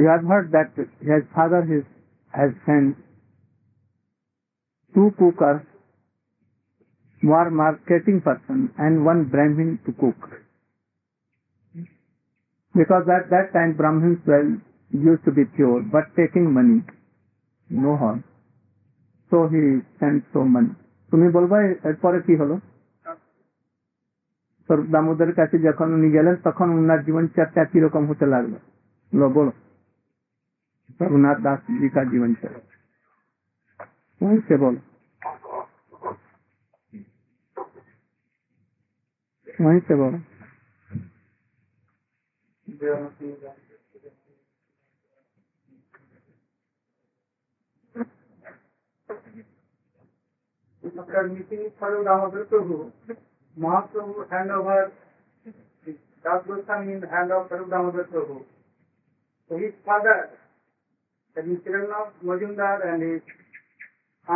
You have heard that his father has sent 2 cookers, 1 marketing person and 1 Brahmin to cook. Because at that time Brahmins used to be pure, but taking money, no harm. So he sent so money. তুমি বলবা এরপরে কি হলো? স্বরূপ দামোদরের কাছে যখন উনি গেলেন তখন উনার জীবন চর্চা কিরকম হতে লাগলো বলো। रघुनाथ दास जी का जीवन चल वहीं से बोलो, वहीं से बोलो। After meeting Sadhu Damodar Prabhu, Mahaprabhu hand over Das Goswami in the hand of Sadhu Damodar Prabhu. So his father, that is Chiranath Majumdar, and his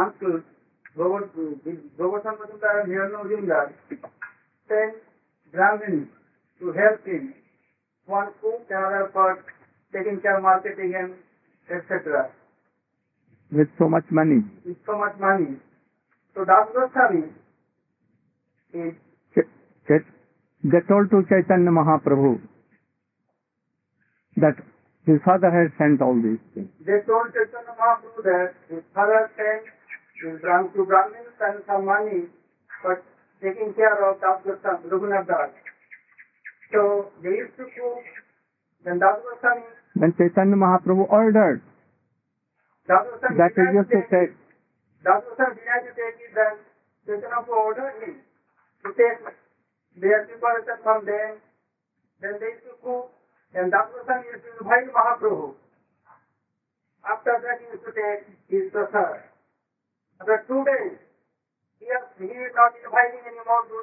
uncle, Govardhan Majumdar and Hirana Majumdar, sent Brahmins to help him. One cook, another for taking care of marketing and etc. With so much money. With so much money. So Das Goswami is... They told to Chaitanya Mahaprabhu that his father had sent all these things. They told Chaitanya Mahaprabhu that his father sent to Brahmins and some money for taking care of Das Goswami, Raghunath Das. So they used to cook, then Das Goswami... Then Chaitanya Mahaprabhu ordered that he used to take... Das Goswami denied to take it, then Chaitanya Mahaprabhu ordered him to take their preparation from them. Then they used to cook, and Das Goswami used to invite Mahaprabhu. After that he used to take his prasad. After 2 days, he is not inviting anymore to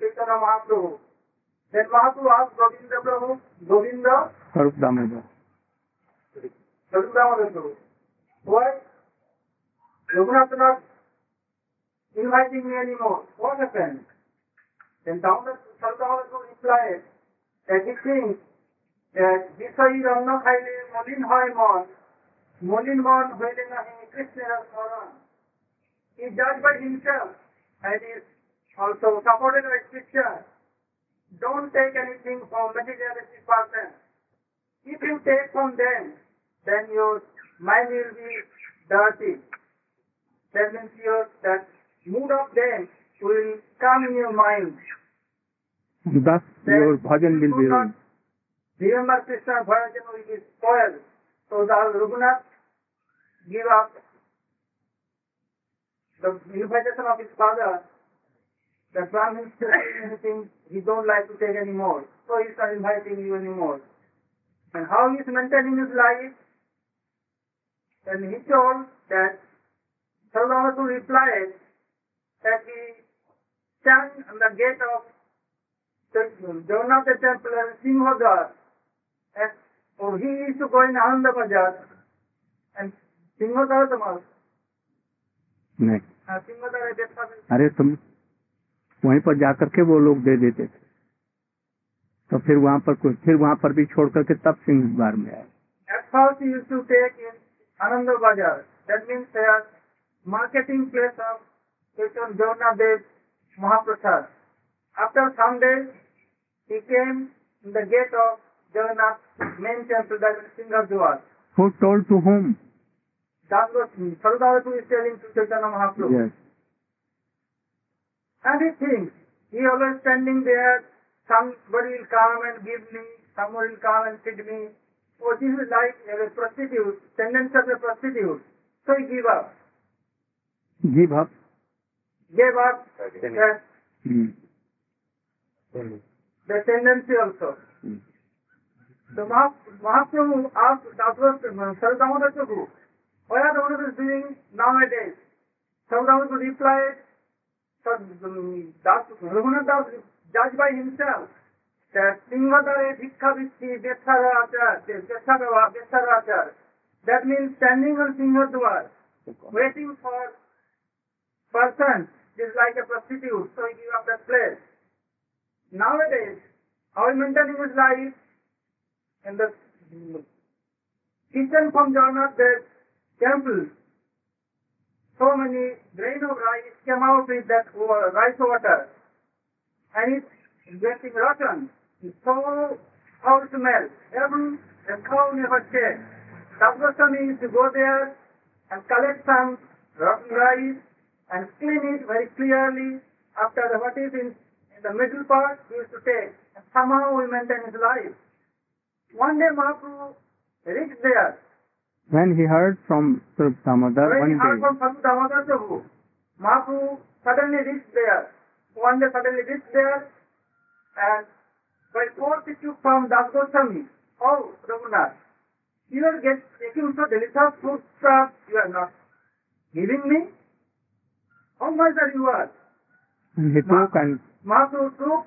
Chaitanya Mahaprabhu. Then Mahaprabhu asked Govinda Prabhu, Govinda, Swarup Damodar Prabhu, why Raghunath not inviting me anymore? What happened? Then Swarup Damodar replied that he thinks that Bishoyi অন্ন খাইলে মলিন হয় মন, মলিন মন হইলে নাহি কৃষ্ণের স্মরণ. He judged by himself and is also supported by scripture. Don't take anything from materialistic person. If you take from them, then your mind will be dirty. That means that mood of them will come in your mind. Thus your bhajan will be ruined. Remember Krishna, bhajan will be spoiled. So the Raghunath give up the invitation of his father. The Brahmins say anything he don't like to take anymore. So he's not inviting you anymore. And how he is maintaining his life? And he told that Sarvamatu replied that he stand on the gate of Jagannath temple and Sinhodar, and he used to go in Ananda Bazaar and Sinhodar Tamas. नहीं, Sinhodar है देखा भी. अरे तुम वहीं पर जाकर के वो लोग दे देते थे, तो फिर वहाँ पर भी छोड़ करके तब सिंहद्वार में आए. At first he used to take in Ananda Bazaar. That means there marketing place of Jagannath Dev Mahaprasad. After some days, he came in the gate of Jagannath main temple, that is Singhadwar. Who told to whom? That was Sarvadavatu is telling to Chaitanya Mahaprabhu. Yes. And he thinks, he always standing there, somebody will come and give me, someone will come and feed me. Oh, this is like a prostitute, tendency of a prostitute. So he gave up. Give up? Gave up. Yes. The tendency also. So Mahaprabhu asked Sarvadamodar Prabhu, what are the Damodar doing nowadays? Sarvadamodar replied, Raghunath Das judged by himself that Singhadare Bhikkha Vitti Besarachar. That means standing on Singhadwar, waiting for person is like a prostitute, so he gave up that place. Nowadays, how he maintaining his life in the returned from Jagannath temple, so many grain of rice came out with that rice water, and it's getting rotten. It's so foul smell. Even a cow never tastes. Goswami used to go there and collect some rotten rice and clean it very clearly. After what is in the middle part, he used to take. And somehow he maintained his life. One day Mahaprabhu reached there. When he heard from Swarup Damodar, When he one heard day, from Swarup Damodar Prabhu, Mahaprabhu suddenly reached there. One day suddenly reached there, and by force he took from Das Goswami, "Oh, Raghunath, you are taking so delicious food stuff, you are not giving me? How much are you are?" and he took and Mahaprabhu took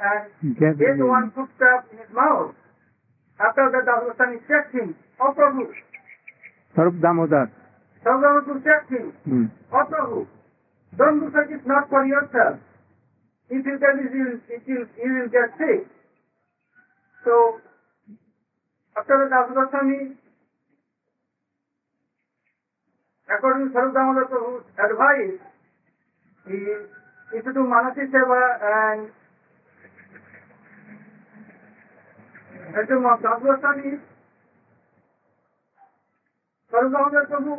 and gave ate him. one food stuff in his mouth. After that, Das Goswami checked him. "Oh, Prabhu." Swarup Damodar. Prabhu checked him. Hmm. "Oh, Prabhu, don't do such, it's not for yourself. If you get this, you will get sick." So, after the Das Goswami, according to Swarup Damodar Prabhu's advice, he used to do Manasi Seva and to Das Goswami, Swarup Damodar Prabhu,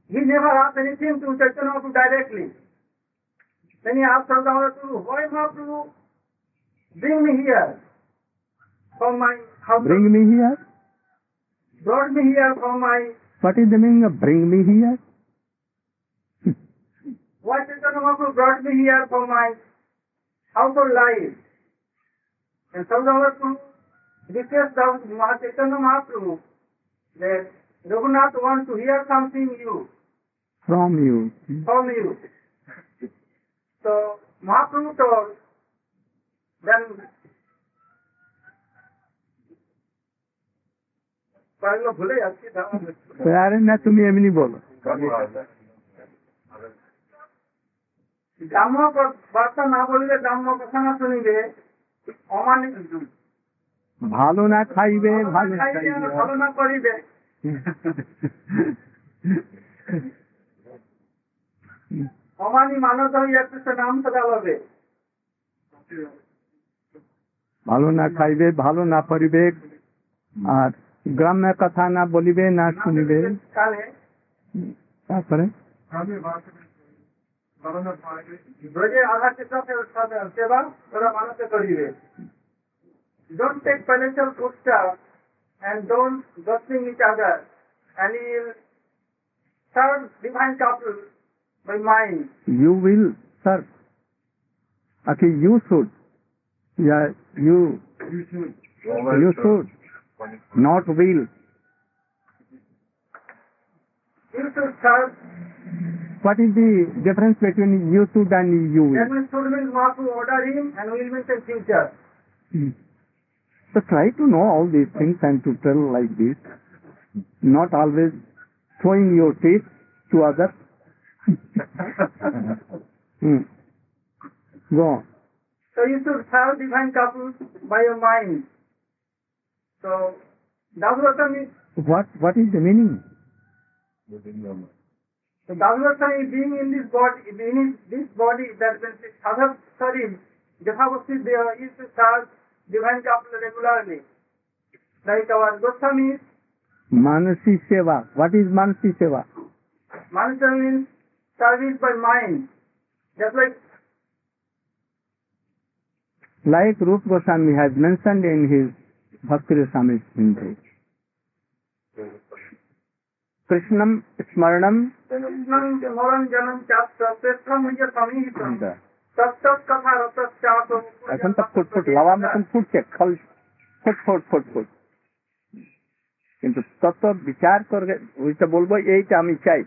he never asked anything to Chaitanya Mahaprabhu directly. Then he asked Swarup Damodar Prabhu, "Why Mahaprabhu, bring me here from my house." Bring me here? Brought me here from my... What is the meaning of bring me here? Why Chaitanya Mahaprabhu brought me here from my household life? And Swarup Damodar Prabhu requested Chaitanya Mahaprabhu that Raghunath wants to hear something From you. from you. So Mahaprabhu told, then ভুলে যাচ্ছি আরে না, তুমি এমনি বলো। গ্রাম্য বার্তা না বললে গ্রাম্য কথা না শুনিবে, অমানিত ভালো না খাইবে, ভালো খাইবে খাইবে। ভালো না করিবে, অমানি মানত হইয়া কৃষ্ণ নাম সদা লবে। ভালো না খাইবে, ভালো না পরিবে, আর গ্রামের কথা না বলিবে, না শুনিবে। কালে তারপরে ব্রজে আধা কৃষ্ণ সেবা তোরা মানুষে করিবে। Don't take financial food stuff and don't gossiping each other, and you will serve divine couple by mind. You will serve. Okay, you should. Yeah, you should. Not will. You should serve. What is the difference between you should and you will? That means should means Mahaprabhu order him and will means in future. So try to know all these things and to tell like this. Not always showing your teeth to others. Go on. So you should serve divine couple by your mind. So Das Goswami, What is the meaning? so Das Goswami being in this body, that means other Sarim, Japhavasti, they used to serve divine couple regularly. Like our Goswamis, Manasi Seva. What is Manasi Seva? Manasa means service by mind. Just Like Rup Goswami has mentioned in his Bhakti Rasamrita Sindhu. Krishnam Smaranam Krishnam Moran Janam Chapta, Krishnam Nija Samihitam, Tattat Katha Ratas Chapta. এখন তো ফুটফুট লাওয়া মতন ফুটছে, ফল foot. কিন্তু তত বিচার করে ওইটা বলবো এইটা আমি চাই,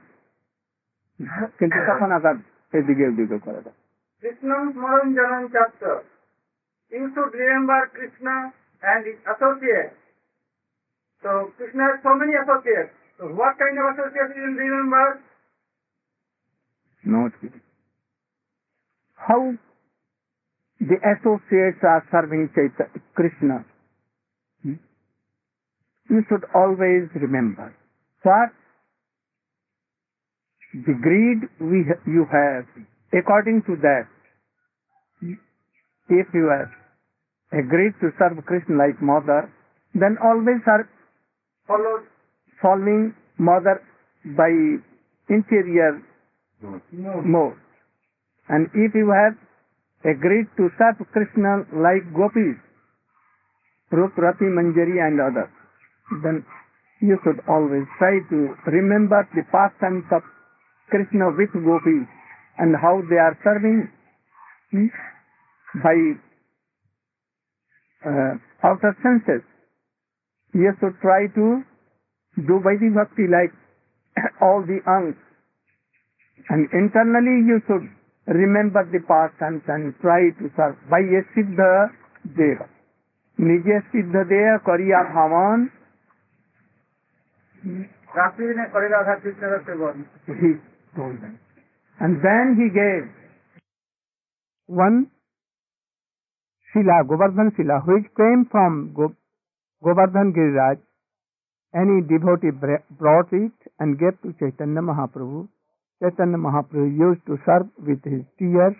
কিন্তু তখন আবার এদিকে ওদিকে করে দেয়। Krishnam Moran Janam Chapta. You should remember Krishna and his associates. So Krishna has so many associates. So what kind of associates you will remember? Not how the associates are serving Krishna. You should always remember. what the greed you have, according to that, if you are agreed to serve Krishna like mother, then always are following mother by interior mode. And if you have agreed to serve Krishna like gopis, Rup, Rati, Manjari and others, then you should always try to remember the pastimes of Krishna with gopis and how they are serving by outer senses. You should try to do Vaidhi Bhakti like all the angs. And internally you should remember the pastimes and try to serve by a Siddha Deva. Nije Siddha Deva Kariya Bhavan. He told them. And then he gave one Shila, Govardhan Shila, which came from Govardhan Giriraj. Any devotee brought it and gave to Chaitanya Mahaprabhu. Chaitanya Mahaprabhu used to serve with his tears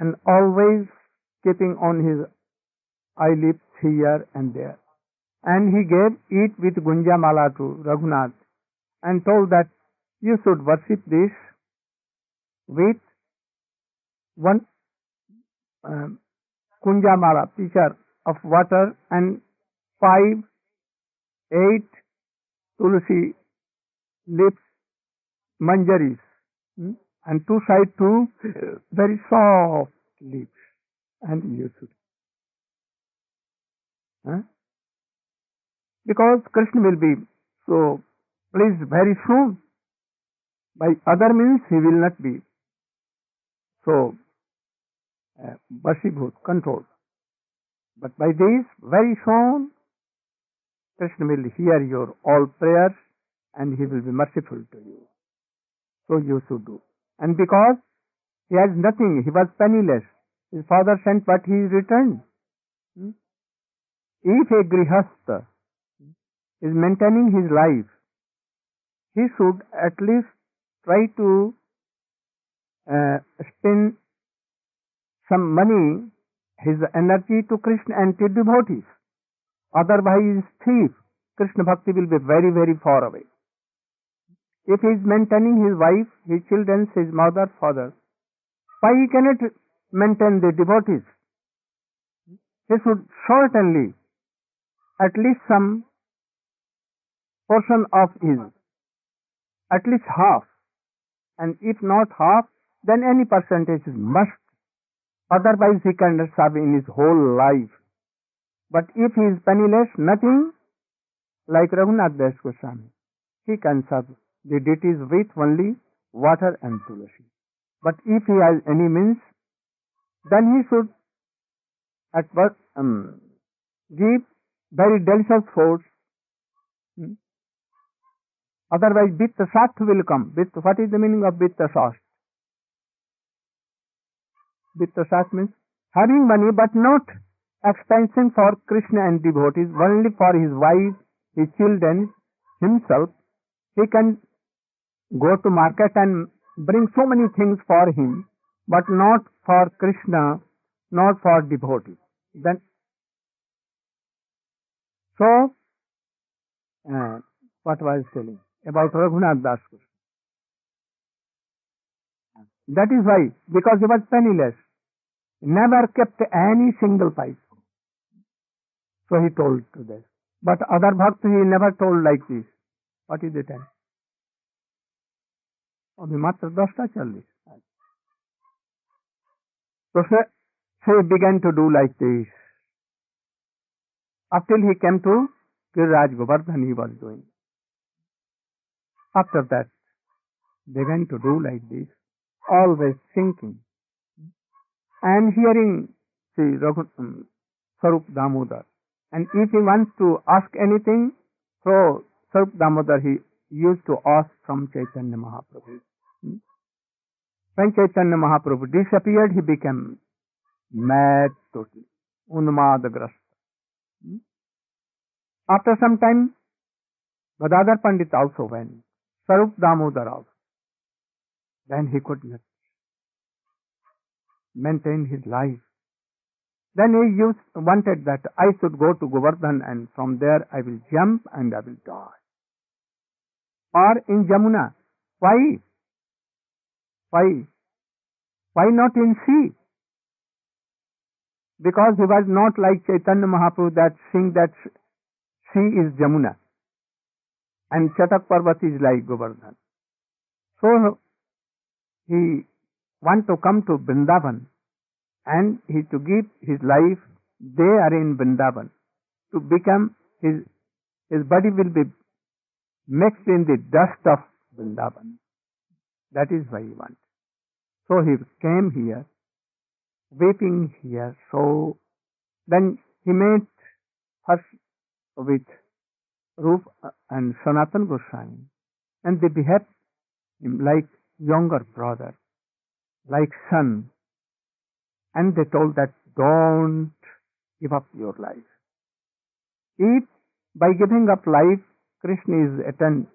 and always keeping on his eyelids here and there. And he gave it with Gunjamala to Raghunath and told that you should worship this with one Kunjamala, pitcher of water and 5, 8 tulsi leaves, manjaris, and 2 side 2 very soft leaves, and you should. Because Krishna will be so pleased very soon. By other means he will not be so Vashibhut, controlled. But by this, very soon, Krishna will hear your all prayers and he will be merciful to you. So you should do. And because he has nothing, he was penniless. His father sent but he returned. If a grihastha is maintaining his life, he should at least try to spend some money, his energy to Krishna and to devotees. Otherwise, thief, Krishna Bhakti will be very, very far away. If he is maintaining his wife, his children, his mother, father, why he cannot maintain the devotees? He should certainly at least some portion of his, at least half, and if not half, then any percentage must. Otherwise he cannot serve in his whole life. But if he is penniless, nothing, like Raghunath Das Goswami, he can serve the deities with only water and tulasi. But if he has any means, then he should at first give very delicious foods. Otherwise, Vitta Sastha will come. What is the meaning of Vitta Sastha? Vitta Sastha means having money but not expension for Krishna and devotees, only for his wife, his children, himself. He can go to market and bring so many things for him, but not for Krishna, not for devotees. Then, so, what was I telling about Raghunath Das Goswami? That is why, because he was penniless, never kept any single pipe. So he told to this. But other bhaktas he never told like this. What is the time? अभी मात्र 10टा चल रही. So he began to do like this. Up till he came to Giriraj Govardhan, he was doing. After that, began to do like this, always thinking and hearing Sarup Damodar. And if he wants to ask anything, so Sarup Damodar he used to ask from Chaitanya Mahaprabhu. When Chaitanya Mahaprabhu disappeared, he became mad totally, Unmadagrasta. After some time, Gadadhar Pandit also went. Sarup Damodar also. Then he could not maintain his life. Then he wanted that I should go to Govardhan and from there I will jump and I will die. Or in Jamuna. Why? Why? Why not in sea? Because he was not like Chaitanya Mahaprabhu that sing that sea is Jamuna and Chatak Parvat is like Govardhan. So he want to come to Vrindavan and he to give his life there in Vrindavan to become his body will be mixed in the dust of Vrindavan. That is why he wants. So he came here, weeping here. So then he met first with Rup and Sanatan Goswami, and they behaved him like younger brother, like son, and they told that don't give up your life. If by giving up life, Krishna is attained,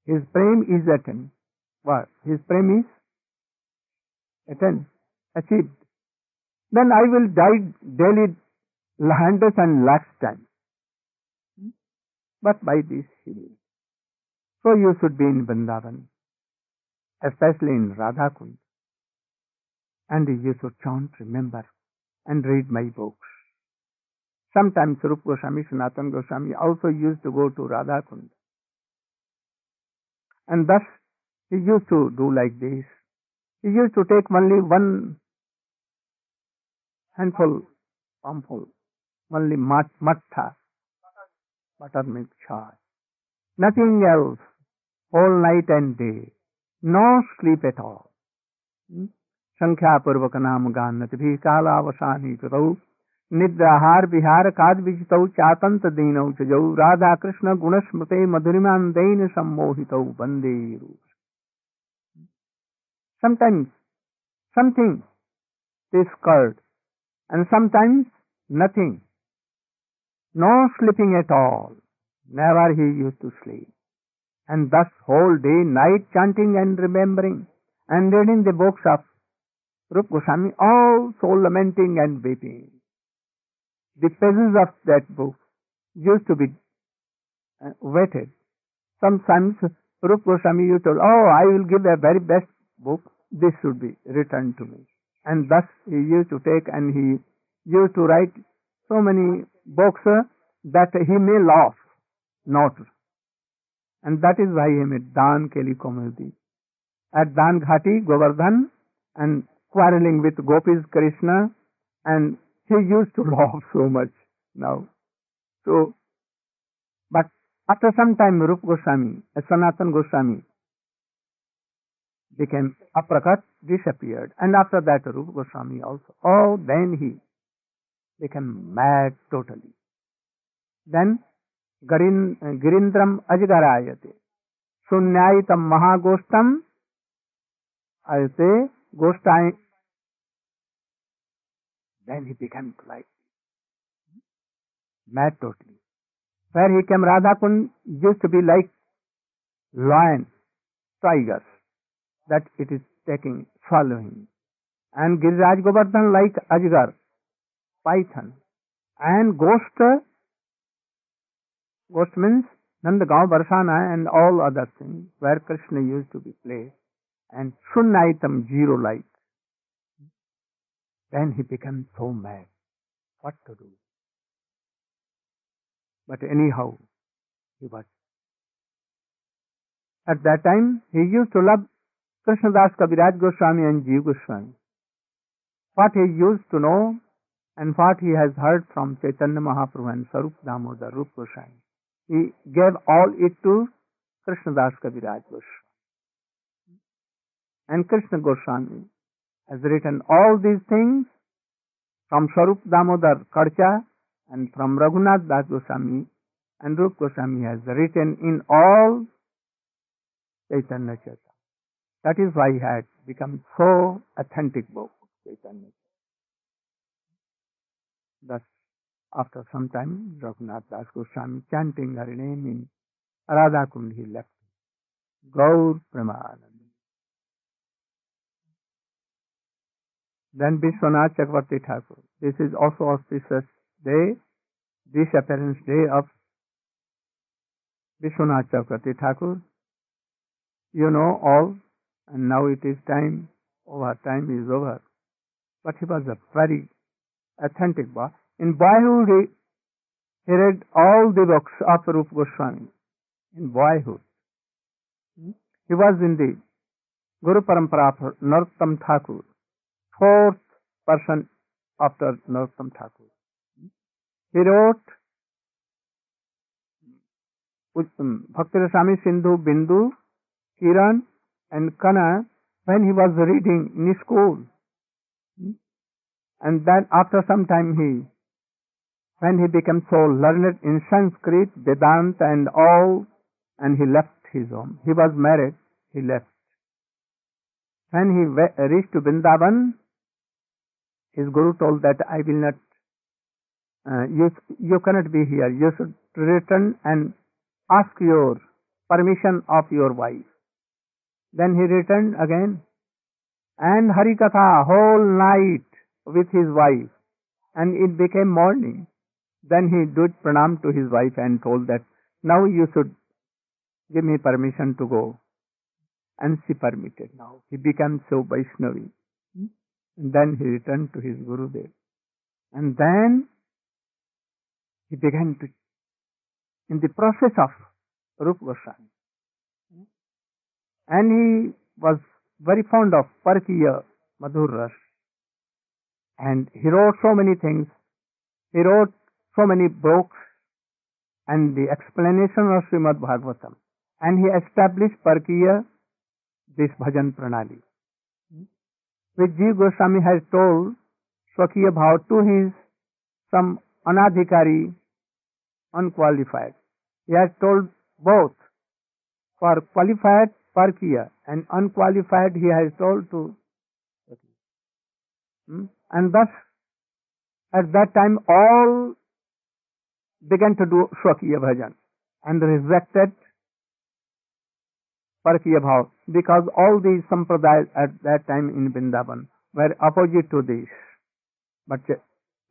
his prem is attained. What? His prem is attained, achieved. Then I will die daily hundreds and lakhs times. But by this he will. So you should be in Vrindavan, especially in Radhakund. And you should chant, remember, and read my books. Sometimes Rupa Goswami, Sanatana Goswami also used to go to Radhakund. And thus he used to do like this. He used to take only one handful, palmful, only mattha, buttermilk chai. Nothing else, whole night and day. No sleep at all. Sankhya purvaka naam ganati bhi kala avasani katau nidrahar vihar kad vijitau chatanta dinau chajau Radha Krishna gunasmrte madhuriman dain sammohitau bande. Sometimes something is curd and sometimes nothing. No sleeping at all. Never he used to sleep. And thus whole day, night chanting and remembering and reading the books of Rupa Goswami, all so lamenting and weeping. The pages of that book used to be wetted. Sometimes Rupa Goswami used to, I will give the very best book, this should be returned to me. And thus he used to take and he used to write so many books that he may laugh, not. And that is why he made Dan Keli Komedi. At Dan Ghati, Govardhan, and quarreling with Gopis Krishna, and he used to laugh so much now. So, but after some time, Rupa Goswami, Sanatana Goswami, became aprakat, disappeared. And after that, Rupa Goswami also. Then he became mad totally. Then Girindram Ajgarayate. Sunyaitam Mahagostam Ayate Gostai. Then he became like mad totally. Where he came, Radhakund used to be like lion, tigers, that it is taking, swallowing. And Giriraj Govardhan like Ajgar, python. And Ghost means Nandagaon, Barsana and all other things where Krishna used to be played. And Sunnaitam, zero light. Then he became so mad. What to do? But anyhow, he was. At that time, he used to love Krishnadas Kaviraj Goswami and Jeev Goswami. What he used to know and what he has heard from Chaitanya Mahaprabhu and Sarup Damodar, Rupa Goswami, he gave all it to Krishnadas Kaviraj Goswami. And Krishna Goswami has written all these things from Sarup Damodar Karcha and from Raghunath Das Goswami, and Rupa Goswami has written in all Chaitanya Charita. That is why he had become so authentic book, Chaitanya. Thus, After some time, Raghunath Das Goswami chanting her name in Radha Kund, he left. Gaur Premanand. Then Vishwanath Chakravarti Thakur. This is also auspicious day, disappearance day of Vishwanath Chakravarti Thakur. You know all, and now it is time, time is over. But he was a very authentic boy. In boyhood, he read all the books of Rupa Goswami. In boyhood. He was in the Guru Parampara of Narottam Thakur, fourth person after Narottam Thakur. He wrote Bhakti Rasami Sindhu, Bindu, Kiran and Kana when he was reading in school. And then after some time when he became so learned in Sanskrit, Vedanta and all, and he left his home. He was married, he left. When he reached to Vrindavan, his guru told that I will not, you cannot be here. You should return and ask your permission of your wife. Then he returned again and Harikatha whole night with his wife, and it became morning. Then he did pranam to his wife and told that now you should give me permission to go. And she permitted now. He became so Vaishnavi. And then he returned to his Gurudev. And then he began to, in the process of Rupa Goswami. And he was very fond of Parkiya Madhur Ras. And he wrote so many things. He wrote so many books and the explanation of Srimad Bhagavatam. And he established Parkiya, this bhajan pranali, which Jiva Goswami has told Swakiya Bhav to his some anadhikari, unqualified. He has told both. For qualified Parkiya and unqualified he has told to. And thus at that time all began to do Swakiya bhajan and rejected Parkiya Bhav, because all these sampradayas at that time in Vrindavan were opposite to this. But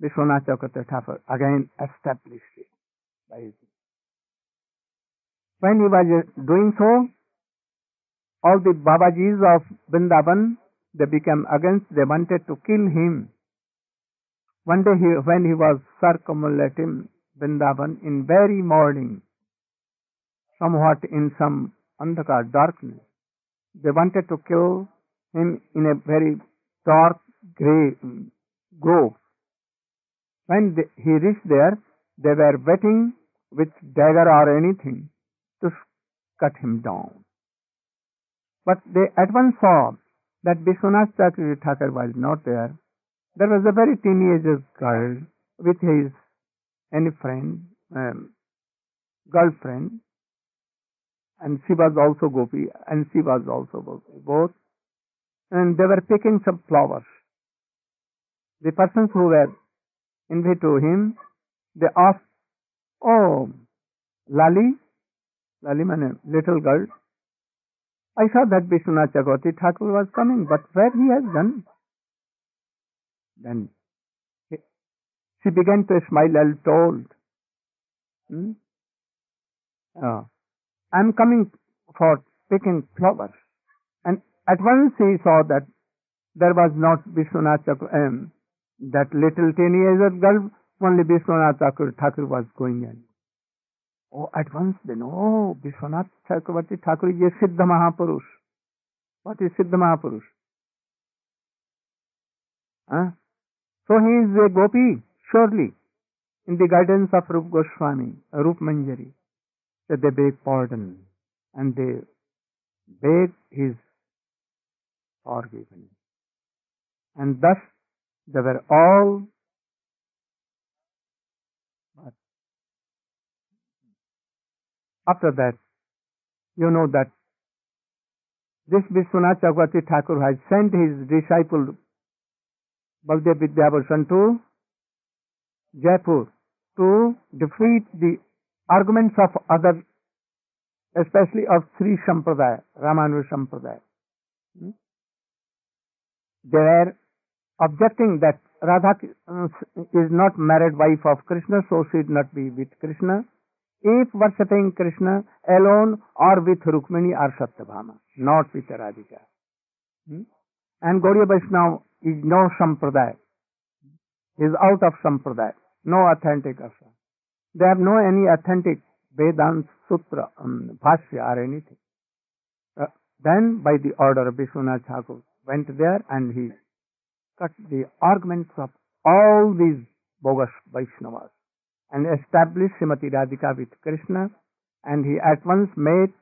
Vishwanath Chakravarti Thakur again established it by his. When he was doing so, all the Babajis of Vrindavan, they became against, they wanted to kill him. One day when he was circumambulating Vrindavan in very morning, somewhat in some andhakar, darkness, they wanted to kill him in a very dark grey grove. When he reached there, they were waiting with dagger or anything to cut him down. But they at once saw that Vishwanath Chakravarti Thakur was not there. There was a very teenage girl with his friend, girlfriend, and she was also Gopi, and she was also Gopi, both. And they were picking some flowers. The persons who were invited to him, they asked, "Oh, Lali means little girl, I saw that Vishwanath Chakravarti Thakur was coming, but where he has gone?" Then she began to smile and told, "I'm coming for picking flowers." And at once he saw that there was not Vishwanath Chakravarti, that little teenager girl, only Vishwanath Thakur was going in. Oh, at once they know, Vishwanath Chakravarti Thakur is a Siddha Mahapurush. What is Siddha Mahapurush? So he is a Gopi, surely, in the guidance of Rupa Goswami, Rupa Manjari. So they beg pardon and they beg his forgiveness. And thus they were all. But after that, you know that this Vishwanath Chakravarti Thakur has sent his disciple Baldev Vidyabhushan to Jaipur to defeat the arguments of others, especially of Sri Sampradaya, Ramanuja Sampradaya. They were objecting that Radha is not married wife of Krishna, so she should not be with Krishna. If worshipping Krishna alone or with Rukmini or Satyabhama, not with Radhika. And Gaudiya Vaishnava is no Sampradaya, is out of Sampradaya, no authentic ashram. They have no any authentic Vedanta Sutra, Bhashya or anything. Then by the order of Vishwanath Thakur went there and he cut the arguments of all these bogus Vaishnavas and established Srimati Radhika with Krishna, and he at once made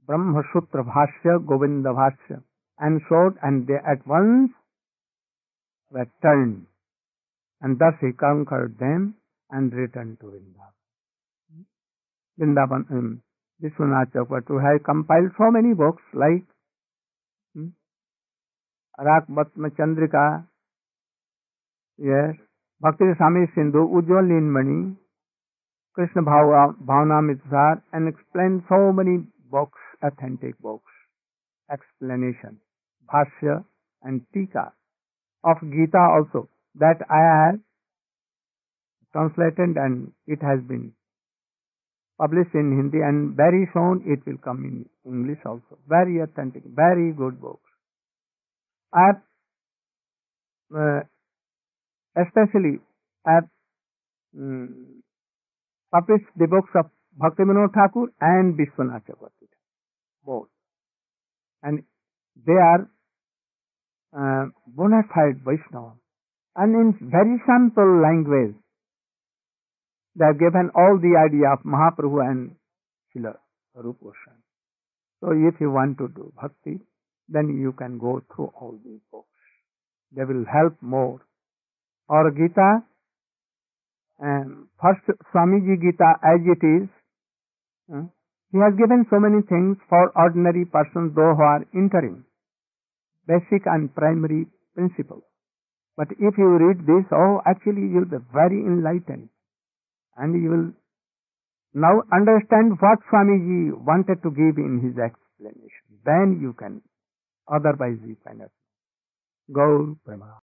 Brahma Sutra Bhashya, Govinda Bhashya, and showed, and they at once were turned, and thus he conquered them and returned to Vrindavan. Vrindavan, Vishwanath Chakravarti has compiled so many books like Rakmatma Chandrika, yes, Bhakti Sami Sindhu, Ujjwal Linmani, Krishna Bhavnamritsar, and explained so many books, authentic books, explanation, Bhashya and Tika of Gita also, that I have translated and it has been published in Hindi, and very soon it will come in English also. Very authentic, very good books. I have especially published the books of Bhaktivinoda Thakur and Vishwanath Chakravarti, both. And they are bona fide Vaishnava. And in very simple language, they have given all the idea of Mahaprabhu and Srila Rupa Goswami. So if you want to do bhakti, then you can go through all these books. They will help more. Or Gita, first Swamiji Gita as it is, he has given so many things for ordinary persons, those who are entering, basic and primary principles. But if you read this, actually you will be very enlightened. And you will now understand what Swamiji wanted to give in his explanation. Then you can, otherwise you cannot. Gaur Prema.